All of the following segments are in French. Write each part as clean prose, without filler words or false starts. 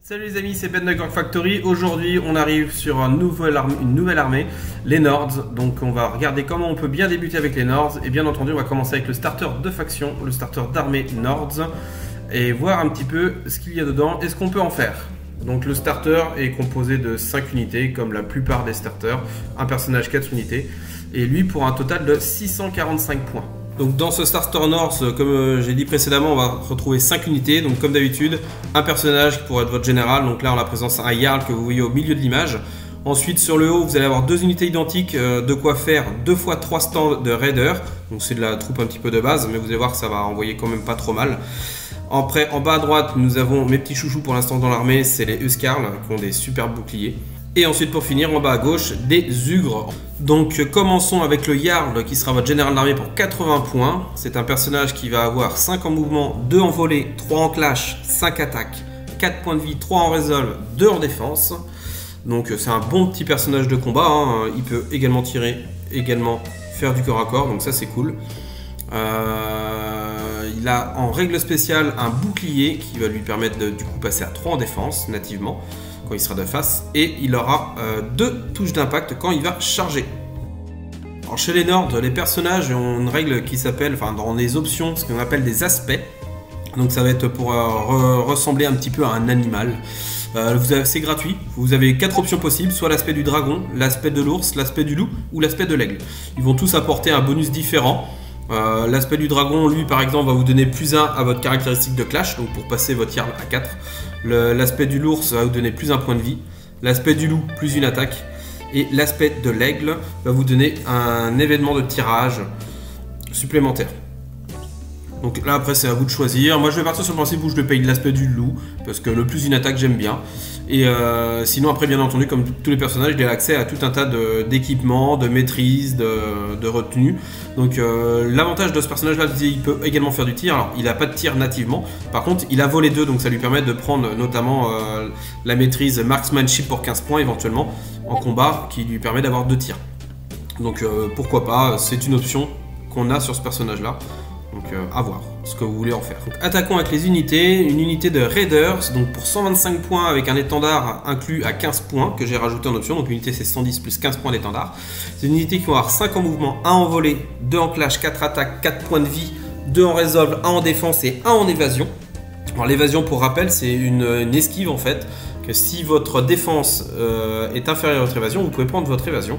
Salut les amis, c'est Ben de Gorg Factory. Aujourd'hui, on arrive sur une nouvelle armée, les Nords. Donc, on va regarder comment on peut bien débuter avec les Nords. Et bien entendu, on va commencer avec le starter de faction, le starter d'armée Nords, et voir un petit peu ce qu'il y a dedans et ce qu'on peut en faire. Donc, le starter est composé de 5 unités, comme la plupart des starters. Un personnage, 4 unités. Et lui, pour un total de 645 points. Donc dans ce starter North, comme j'ai dit précédemment, on va retrouver 5 unités. Donc comme d'habitude, un personnage qui pourrait être votre général. Donc là, on a la présence un Jarl que vous voyez au milieu de l'image. Ensuite, sur le haut, vous allez avoir 2 unités identiques, de quoi faire 2 fois 3 stands de raiders. Donc c'est de la troupe un petit peu de base, mais vous allez voir que ça va envoyer quand même pas trop mal. Après, en bas à droite, nous avons mes petits chouchous pour l'instant dans l'armée, c'est les Huskarls qui ont des super boucliers. Et ensuite, pour finir, en bas à gauche, des Ugres. Donc, commençons avec le Jarl qui sera votre général d'armée pour 80 points. C'est un personnage qui va avoir 5 en mouvement, 2 en volée, 3 en clash, 5 attaques, 4 points de vie, 3 en resolve, 2 en défense. Donc, c'est un bon petit personnage de combat. Hein. Il peut également tirer, également faire du corps à corps. Donc, ça, c'est cool. Il a en règle spéciale un bouclier qui va lui permettre de du coup passer à 3 en défense nativement quand il sera de face, et il aura 2 touches d'impact quand il va charger. Alors chez les Nords, les personnages ont une règle qui s'appelle, enfin dans les options, ce qu'on appelle des aspects. Donc ça va être pour ressembler un petit peu à un animal. C'est gratuit, vous avez 4 options possibles, soit l'aspect du dragon, l'aspect de l'ours, l'aspect du loup ou l'aspect de l'aigle. Ils vont tous apporter un bonus différent. L'aspect du dragon, lui par exemple, va vous donner +1 à votre caractéristique de clash, donc pour passer votre Jarl à 4. L'aspect du l'ours va vous donner +1 point de vie. L'aspect du loup, +1 attaque. Et l'aspect de l'aigle va vous donner un événement de tirage supplémentaire. Donc là après c'est à vous de choisir. Moi je vais partir sur le principe où je le paye l'aspect du loup, parce que le +1 attaque j'aime bien. Et sinon après bien entendu, comme tous les personnages, il a accès à tout un tas d'équipements, de maîtrise, de retenue. Donc l'avantage de ce personnage là, il peut également faire du tir. Alors il n'a pas de tir nativement, par contre il a volé 2, donc ça lui permet de prendre notamment la maîtrise marksmanship pour 15 points éventuellement en combat, qui lui permet d'avoir 2 tirs. Donc pourquoi pas, c'est une option qu'on a sur ce personnage là. Donc à voir ce que vous voulez en faire. Donc, attaquons avec les unités. Une unité de Raiders, donc pour 125 points avec un étendard inclus à 15 points que j'ai rajouté en option. Donc l'unité c'est 110 plus 15 points d'étendard. C'est une unité qui va avoir 5 en mouvement, 1 en volée, 2 en clash, 4 attaques, 4 points de vie, 2 en resolve, 1 en défense et 1 en évasion. Alors l'évasion, pour rappel, c'est une esquive en fait, que si votre défense est inférieure à votre évasion, vous pouvez prendre votre évasion.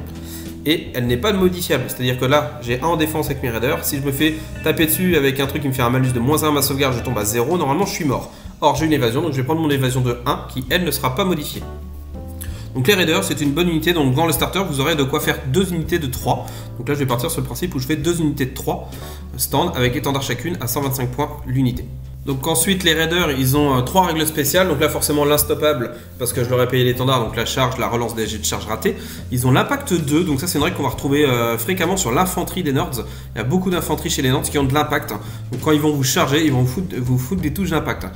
Et elle n'est pas modifiable, c'est-à-dire que là j'ai 1 en défense avec mes raiders, si je me fais taper dessus avec un truc qui me fait un malus de -1 à ma sauvegarde, je tombe à 0, normalement je suis mort. Or j'ai une évasion, donc je vais prendre mon évasion de 1 qui elle ne sera pas modifiée. Donc les raiders c'est une bonne unité, donc dans le starter vous aurez de quoi faire 2 unités de 3. Donc là je vais partir sur le principe où je fais 2 unités de 3 stand avec étendard chacune à 125 points l'unité. Donc ensuite les raiders ils ont 3 règles spéciales, donc là forcément l'instoppable parce que je leur ai payé l'étendard, donc la charge, la relance des jets de charge ratés. Ils ont l'impact 2, donc ça c'est une règle qu'on va retrouver fréquemment sur l'infanterie des Nords. Il y a beaucoup d'infanterie chez les Nords qui ont de l'impact, donc quand ils vont vous charger, ils vont vous foutre des touches d'impact.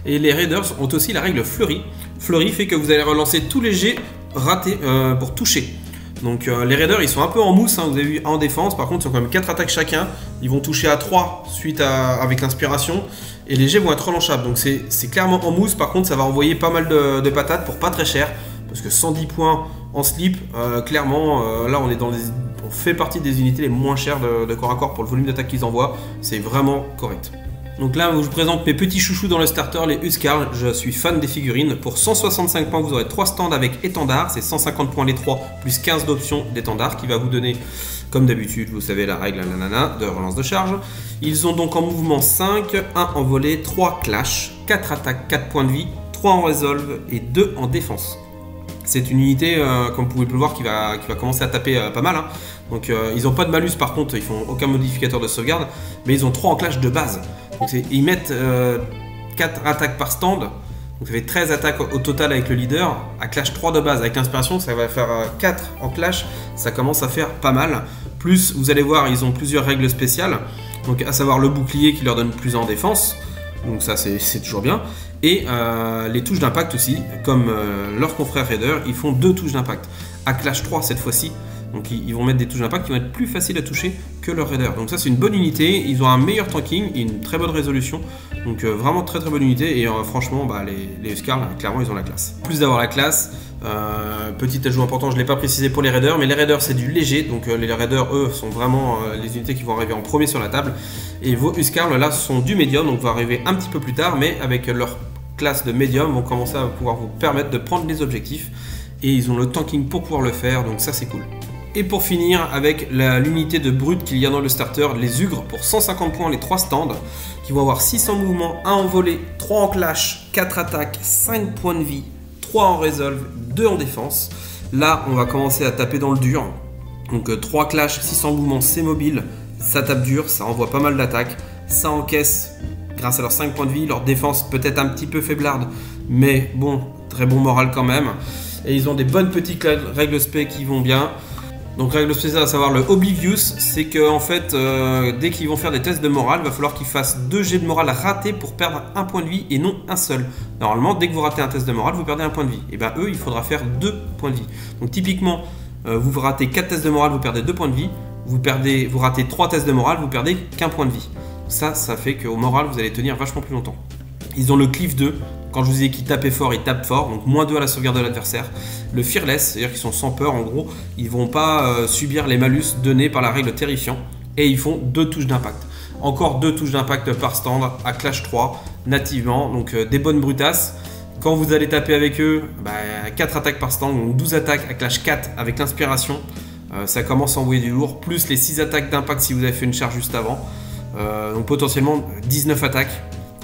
Et les raiders ont aussi la règle fleurie. Fleurie fait que vous allez relancer tous les jets ratés pour toucher. Donc les raiders ils sont un peu en mousse, hein, vous avez vu, en défense, par contre ils ont quand même 4 attaques chacun, ils vont toucher à 3 avec l'inspiration, et les jets vont être relançables, donc c'est clairement en mousse. Par contre ça va envoyer pas mal de patates pour pas très cher, parce que 110 points en slip, clairement là on fait partie des unités les moins chères de corps à corps pour le volume d'attaque qu'ils envoient, c'est vraiment correct. Donc là, je vous présente mes petits chouchous dans le starter, les Huskarls. Je suis fan des figurines. Pour 165 points, vous aurez 3 stands avec étendard. C'est 150 points les 3, plus 15 d'options d'étendard qui va vous donner, comme d'habitude, vous savez la règle de relance de charge. Ils ont donc en mouvement 5, 1 en volée, 3 clash, 4 attaques, 4 points de vie, 3 en resolve et 2 en défense. C'est une unité, comme vous pouvez le voir, qui va commencer à taper pas mal. Hein. Donc ils n'ont pas de malus par contre, ils font aucun modificateur de sauvegarde, mais ils ont 3 en clash de base. Donc ils mettent 4 attaques par stand, donc ça fait 13 attaques au total avec le leader, à clash 3 de base. Avec l'inspiration, ça va faire 4 en clash, ça commence à faire pas mal. Plus, vous allez voir, ils ont plusieurs règles spéciales, donc à savoir le bouclier qui leur donne plus en défense, donc ça c'est toujours bien. Et les touches d'impact aussi, comme leurs confrères raiders, ils font 2 touches d'impact. À clash 3 cette fois-ci, Donc ils vont mettre des touches d'impact qui vont être plus faciles à toucher que leur raider. Donc ça c'est une bonne unité, ils ont un meilleur tanking et une très bonne résolution. Donc vraiment très bonne unité et franchement les Huskar clairement ils ont la classe. En plus d'avoir la classe, petit ajout important, je ne l'ai pas précisé pour les raiders, mais les raiders c'est du léger, donc les raiders eux sont vraiment les unités qui vont arriver en premier sur la table. Et vos Huskar là sont du médium, donc vont arriver un petit peu plus tard, mais avec leur classe de médium vont commencer à pouvoir vous permettre de prendre les objectifs. Et ils ont le tanking pour pouvoir le faire, donc ça c'est cool. Et pour finir avec l'unité de brut qu'il y a dans le starter, les Ugres pour 150 points, les 3 stands, qui vont avoir 600 mouvements, 1 en volée, 3 en clash, 4 attaques, 5 points de vie, 3 en resolve, 2 en défense. Là on va commencer à taper dans le dur. Donc 3 clash, 600 mouvements, c'est mobile, ça tape dur, ça envoie pas mal d'attaques, ça encaisse grâce à leurs 5 points de vie, leur défense peut-être un petit peu faiblarde, mais bon, très bon moral quand même. Et ils ont des bonnes petites règles spé qui vont bien. Donc règle spéciale à savoir le Oblivious, c'est que en fait dès qu'ils vont faire des tests de morale, il va falloir qu'ils fassent 2 jets de morale ratés pour perdre un point de vie et non un seul. Normalement dès que vous ratez un test de morale, vous perdez un point de vie. Et bien eux il faudra faire 2 points de vie. Donc typiquement vous ratez 4 tests de morale, vous perdez 2 points de vie. Vous ratez 3 tests de morale, vous perdez qu'un point de vie. Ça fait qu'au moral vous allez tenir vachement plus longtemps. Ils ont le Cliff 2. Quand je vous ai dit qu'ils tapaient fort, ils tapent fort, donc moins 2 à la sauvegarde de l'adversaire. Le Fearless, c'est-à-dire qu'ils sont sans peur en gros, ils vont pas subir les malus donnés par la règle terrifiant. Et ils font 2 touches d'impact. Encore 2 touches d'impact par stand à Clash 3, nativement, donc des bonnes brutasses. Quand vous allez taper avec eux, 4 attaques par stand, donc 12 attaques à Clash 4 avec l'inspiration. Ça commence à envoyer du lourd, plus les 6 attaques d'impact si vous avez fait une charge juste avant. Donc potentiellement 19 attaques,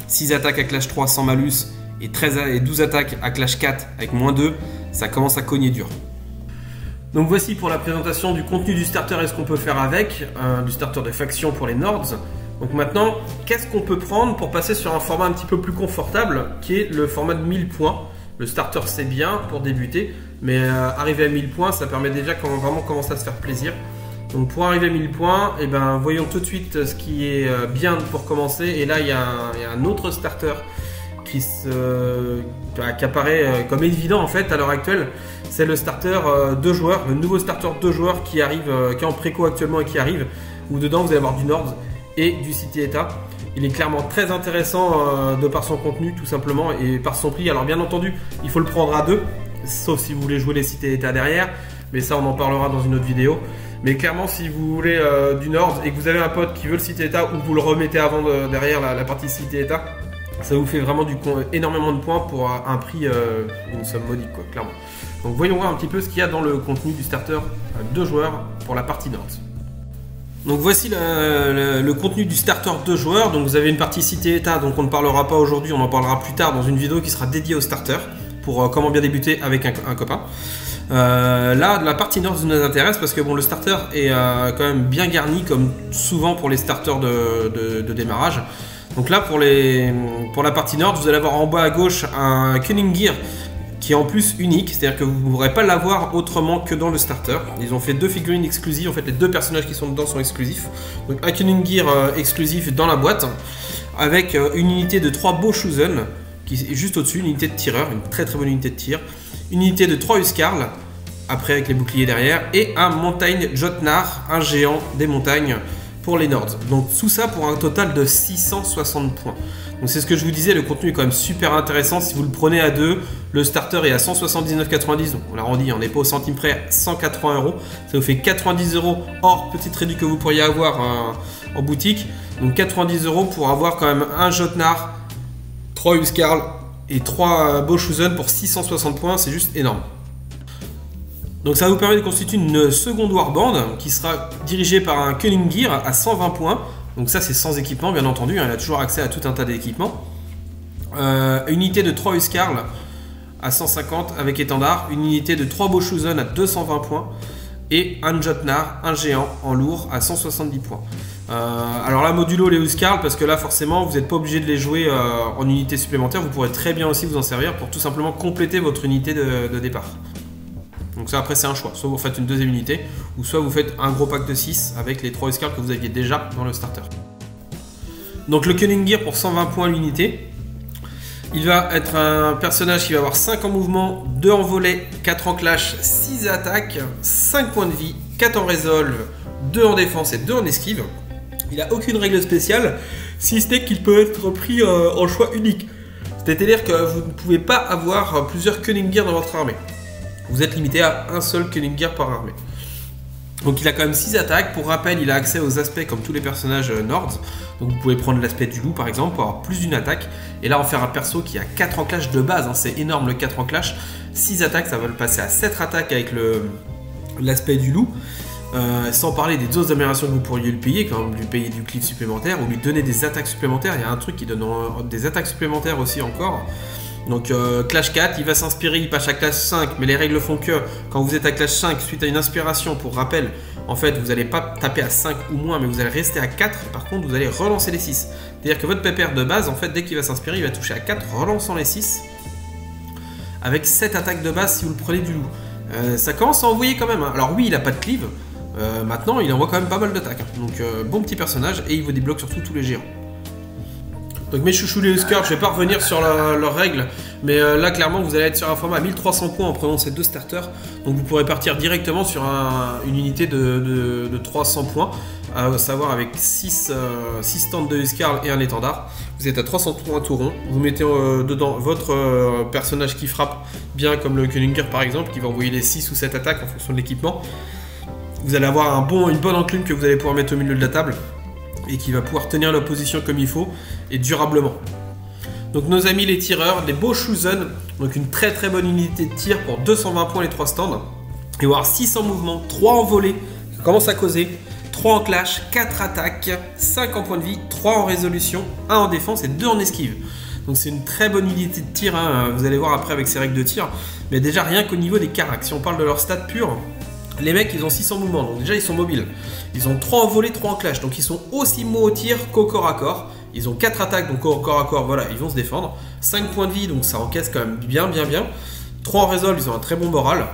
6 attaques à Clash 3 sans malus, et 12 attaques à Clash 4 avec moins 2, ça commence à cogner dur. Donc voici pour la présentation du contenu du starter et ce qu'on peut faire avec, du starter de faction pour les Nords. Donc maintenant, qu'est-ce qu'on peut prendre pour passer sur un format un petit peu plus confortable, qui est le format de 1000 points. Le starter c'est bien pour débuter, mais arriver à 1000 points, ça permet déjà qu'on va vraiment commencer à se faire plaisir. Donc pour arriver à 1000 points, voyons tout de suite ce qui est bien pour commencer. Et là il y a un autre starter qui apparaît comme évident en fait à l'heure actuelle. C'est le starter 2 joueurs, le nouveau starter 2 joueurs qui arrive, qui est en préco actuellement et qui arrive, où dedans vous allez avoir du Nords et du City-État. Il est clairement très intéressant de par son contenu tout simplement et par son prix. Alors bien entendu, il faut le prendre à 2, sauf si vous voulez jouer les City-État derrière, mais ça on en parlera dans une autre vidéo. Mais clairement, si vous voulez du Nords et que vous avez un pote qui veut le City-État ou vous le remettez avant derrière la partie City-État, ça vous fait vraiment énormément de points pour un prix, une somme modique quoi, clairement. Donc voyons voir un petit peu ce qu'il y a dans le contenu du starter 2 joueurs pour la partie Nords. Donc voici le contenu du starter 2 joueurs. Donc vous avez une partie City-État, donc on ne parlera pas aujourd'hui, on en parlera plus tard dans une vidéo qui sera dédiée au starter pour comment bien débuter avec un copain. Là, la partie Nords nous intéresse parce que bon, le starter est quand même bien garni comme souvent pour les starters de démarrage. Donc là, pour la partie Nords, vous allez avoir en bas à gauche un Cunning Gear qui est en plus unique, c'est-à-dire que vous ne pourrez pas l'avoir autrement que dans le starter. Ils ont fait 2 figurines exclusives, en fait les 2 personnages qui sont dedans sont exclusifs. Donc un Cunning Gear exclusif dans la boîte, avec une unité de 3 Boshuzen, qui est juste au-dessus, une unité de tireur, une très très bonne unité de tir. Une unité de 3 Huskar, après avec les boucliers derrière, et un Montagne Jotnar, un géant des montagnes pour les Nords. Donc tout ça pour un total de 660 points. Donc c'est ce que je vous disais, le contenu est quand même super intéressant. Si vous le prenez à 2, le starter est à 179,90, donc on l'a rendu, on n'est pas au centime près, 180 €. Ça vous fait 90 € hors petite réduction que vous pourriez avoir en boutique. Donc 90 € pour avoir quand même un Jotnar, 3 Huskar et 3 Boshuzen pour 660 points, c'est juste énorme. Donc ça va vous permettre de constituer une seconde warband qui sera dirigée par un Cunning Gear à 120 points. Donc ça c'est sans équipement bien entendu, hein, il a toujours accès à tout un tas d'équipements. Une unité de 3 Huskar à 150 avec étendard, une unité de 3 Boshuzen à 220 points et un Jotnar, un géant en lourd à 170 points. Alors là modulo les Huskar parce que là forcément vous n'êtes pas obligé de les jouer en unité supplémentaire, vous pourrez très bien aussi vous en servir pour tout simplement compléter votre unité de départ. Donc ça après c'est un choix, soit vous faites une deuxième unité, ou soit vous faites un gros pack de 6 avec les 3 Huskar que vous aviez déjà dans le starter. Donc le Cunning Gear pour 120 points l'unité. Il va être un personnage qui va avoir 5 en mouvement, 2 en volet, 4 en clash, 6 attaques, 5 points de vie 4 en résolve, 2 en défense et 2 en esquive. Il n'a aucune règle spéciale, si ce n'est qu'il peut être pris en choix unique. C'est-à-dire que vous ne pouvez pas avoir plusieurs Cunning Gear dans votre armée. Vous êtes limité à un seul Cunning Gear par armée. Donc il a quand même 6 attaques. Pour rappel, il a accès aux aspects comme tous les personnages Nords. Donc vous pouvez prendre l'aspect du loup par exemple pour avoir plus d'une attaque. Et là on fait un perso qui a 4 en clash de base, hein. C'est énorme le 4 en clash. 6 attaques, ça va le passer à 7 attaques avec l'aspect du loup. Sans parler des autres améliorations que vous pourriez lui payer, comme lui payer du cleave supplémentaire ou lui donner des attaques supplémentaires. Il y a un truc qui donne des attaques supplémentaires aussi encore. Donc clash 4, il va s'inspirer, il passe à clash 5, mais les règles font que quand vous êtes à clash 5 suite à une inspiration, pour rappel, en fait vous n'allez pas taper à 5 ou moins, mais vous allez rester à 4, par contre vous allez relancer les 6. C'est-à-dire que votre pépère de base, en fait dès qu'il va s'inspirer, il va toucher à 4, relançant les 6, avec 7 attaques de base si vous le prenez du loup. Ça commence à envoyer quand même, hein. Alors oui, il n'a pas de cleave, maintenant il envoie quand même pas mal d'attaques, hein. Donc bon petit personnage, et il vous débloque surtout tous les géants. Donc mes chouchous les Huskers, je vais pas revenir sur leurs règles, mais là clairement vous allez être sur un format à 1300 points en prenant ces 2 starters. Donc vous pourrez partir directement sur une unité de 300 points, à savoir avec 6 stands de Huskers et un étendard. Vous êtes à 300 points tout rond, vous mettez dedans votre personnage qui frappe bien comme le Cunning Gear par exemple, qui va envoyer les 6 ou 7 attaques en fonction de l'équipement. Vous allez avoir une bonne enclume que vous allez pouvoir mettre au milieu de la table, et qui va pouvoir tenir la position comme il faut et durablement. Donc nos amis les tireurs, des Boschusen, donc une très très bonne unité de tir pour 220 points les 3 stands. Et voir 6 en mouvement, 3 en volée, ça commence à causer, 3 en clash, 4 attaques, 5 en point de vie, 3 en résolution, 1 en défense et 2 en esquive. Donc c'est une très bonne unité de tir, hein. Vous allez voir après avec ces règles de tir. Mais déjà rien qu'au niveau des caracs, si on parle de leur stats purs, les mecs ils ont 6 en mouvement, donc déjà ils sont mobiles. Ils ont 3 en volée, 3 en clash, donc ils sont aussi mots au tir qu'au corps à corps. Ils ont 4 attaques, donc au corps à corps, voilà, ils vont se défendre. 5 points de vie, donc ça encaisse quand même bien. 3 en résolve, ils ont un très bon moral.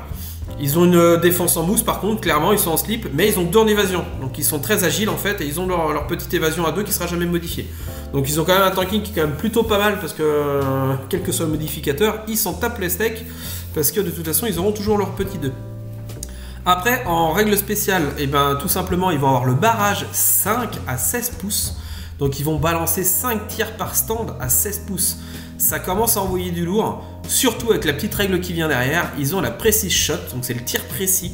Ils ont une défense en mousse par contre, clairement ils sont en slip, mais ils ont 2 en évasion. Donc ils sont très agiles en fait, et ils ont leur petite évasion à 2 qui sera jamais modifiée. Donc ils ont quand même un tanking qui est quand même plutôt pas mal, parce que quel que soit le modificateur, ils s'en tapent les steaks, parce que de toute façon ils auront toujours leur petit 2. Après, en règle spéciale, et ben, tout simplement, ils vont avoir le barrage 5 à 16 pouces. Donc, ils vont balancer 5 tirs par stand à 16 pouces. Ça commence à envoyer du lourd, surtout avec la petite règle qui vient derrière. Ils ont la Precise Shot, donc c'est le tir précis,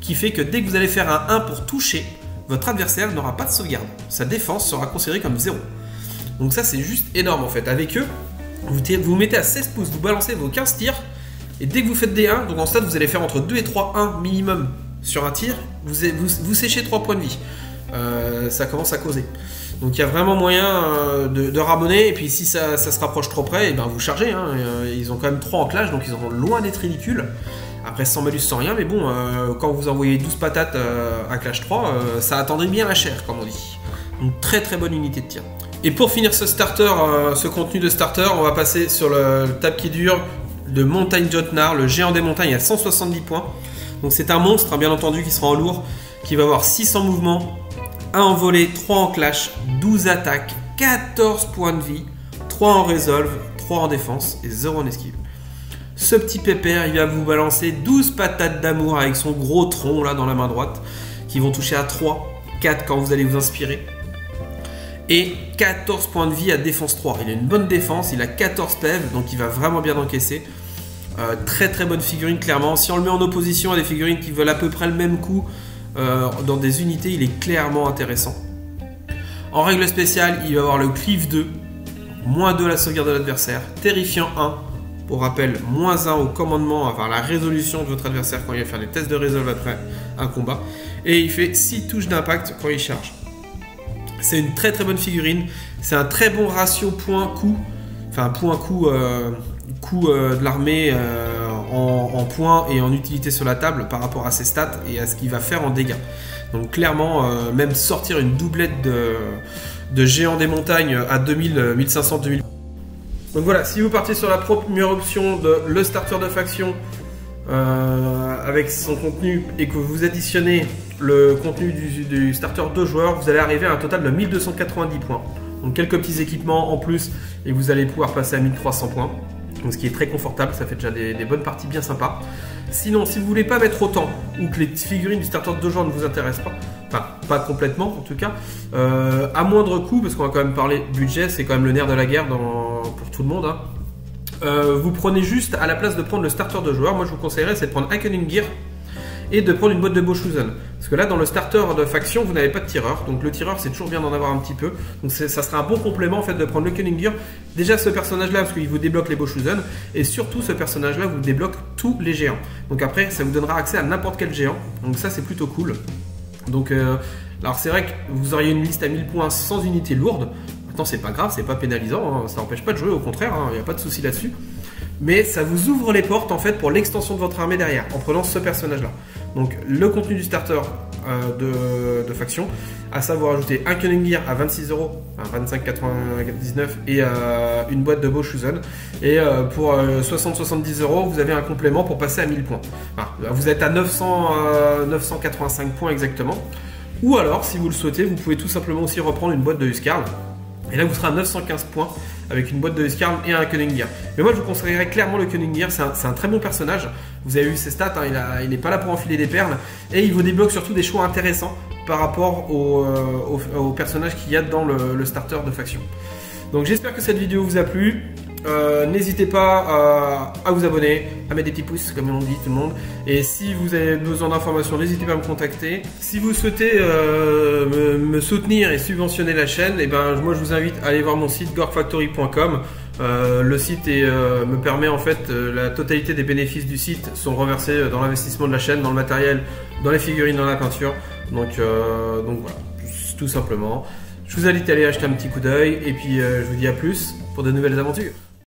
qui fait que dès que vous allez faire un 1 pour toucher, votre adversaire n'aura pas de sauvegarde. Sa défense sera considérée comme 0. Donc ça, c'est juste énorme en fait. Avec eux, vous mettez à 16 pouces, vous balancez vos 15 tirs. Et dès que vous faites des 1, donc en stade vous allez faire entre 2 et 3 1 minimum sur un tir, vous séchez 3 points de vie. Ça commence à causer. Donc il y a vraiment moyen de ramonner, et puis si ça se rapproche trop près, et ben vous chargez. Hein. Ils ont quand même 3 en clash, donc ils sont loin d'être ridicules. Après sans malus, sans rien, mais bon, quand vous envoyez 12 patates à clash 3, ça attendrait bien la chair, comme on dit. Donc très très bonne unité de tir. Et pour finir ce starter, ce contenu de starter, on va passer sur le tape qui dure de Montagne Jotnar, le géant des montagnes à 170 points. Donc c'est un monstre, hein, bien entendu, qui sera en lourd, qui va avoir 6 en mouvement, 1 en volée, 3 en clash, 12 attaques, 14 points de vie, 3 en résolve, 3 en défense et 0 en esquive. Ce petit pépère, il va vous balancer 12 patates d'amour avec son gros tronc là dans la main droite, qui vont toucher à 3, 4 quand vous allez vous inspirer. Et 14 points de vie à défense 3. Il a une bonne défense, il a 14 PEV, donc il va vraiment bien encaisser. Très très bonne figurine clairement. Si on le met en opposition à des figurines qui veulent à peu près le même coup dans des unités, il est clairement intéressant. En règle spéciale, il va avoir le cleave 2, moins 2 à la sauvegarde de l'adversaire, terrifiant 1, pour rappel, moins 1 au commandement, enfin la résolution de votre adversaire quand il va faire des tests de résolve après un combat, et il fait 6 touches d'impact quand il charge. C'est une très très bonne figurine, c'est un très bon ratio point-coup, enfin point-coup de l'armée en points et en utilité sur la table par rapport à ses stats et à ce qu'il va faire en dégâts. Donc clairement, même sortir une doublette de géant des montagnes à 2000, 1500, 2000. Donc voilà, si vous partez sur la première option de le starter de faction avec son contenu et que vous additionnez le contenu du starter 2 joueurs, vous allez arriver à un total de 1290 points. Donc quelques petits équipements en plus et vous allez pouvoir passer à 1300 points. Donc, ce qui est très confortable, ça fait déjà des bonnes parties bien sympas. Sinon, si vous voulez pas mettre autant, ou que les figurines du starter de genre ne vous intéressent pas, enfin pas complètement en tout cas, à moindre coût, parce qu'on va quand même parler budget, c'est quand même le nerf de la guerre pour tout le monde, hein. Vous prenez juste, à la place de prendre le starter de joueur, moi je vous conseillerais c'est de prendre un Cunning Gear et de prendre une boîte de Boshusen. Parce que là dans le starter de faction vous n'avez pas de tireur, donc le tireur c'est toujours bien d'en avoir un petit peu, donc ça sera un bon complément en fait de prendre le Cunning Gear. Déjà ce personnage là parce qu'il vous débloque les Boshusen, et surtout ce personnage là vous débloque tous les géants, donc après ça vous donnera accès à n'importe quel géant, donc ça c'est plutôt cool. Donc alors c'est vrai que vous auriez une liste à 1000 points sans unité lourde. Maintenant c'est pas grave, c'est pas pénalisant, hein, ça n'empêche pas de jouer, au contraire, il n'y a pas de souci là-dessus. Mais ça vous ouvre les portes en fait pour l'extension de votre armée derrière, en prenant ce personnage-là. Donc le contenu du starter de faction, à savoir ajouter un Cunning Gear à 26 €, enfin 25,99 et une boîte de Boshusen. Et pour 60-70 €, vous avez un complément pour passer à 1000 points. Enfin, vous êtes à 985 points exactement. Ou alors, si vous le souhaitez, vous pouvez tout simplement aussi reprendre une boîte de Huskarl. Et là, vous serez à 915 points avec une boîte de Huskarl et un Cunning Gear. Mais moi, je vous conseillerais clairement le Cunning Gear. C'est un très bon personnage. Vous avez vu ses stats, hein, il n'est pas là pour enfiler des perles. Et il vous débloque surtout des choix intéressants par rapport au personnage qu'il y a dans le starter de faction. Donc, j'espère que cette vidéo vous a plu. N'hésitez pas à vous abonner, à mettre des petits pouces comme on dit tout le monde, et si vous avez besoin d'informations n'hésitez pas à me contacter. Si vous souhaitez me soutenir et subventionner la chaîne, et ben moi je vous invite à aller voir mon site gorgfactory.com. Le site me permet en fait, la totalité des bénéfices du site sont reversés dans l'investissement de la chaîne, dans le matériel, dans les figurines, dans la peinture, donc voilà, tout simplement. Je vous invite à aller acheter un petit coup d'œil, et puis je vous dis à plus pour de nouvelles aventures.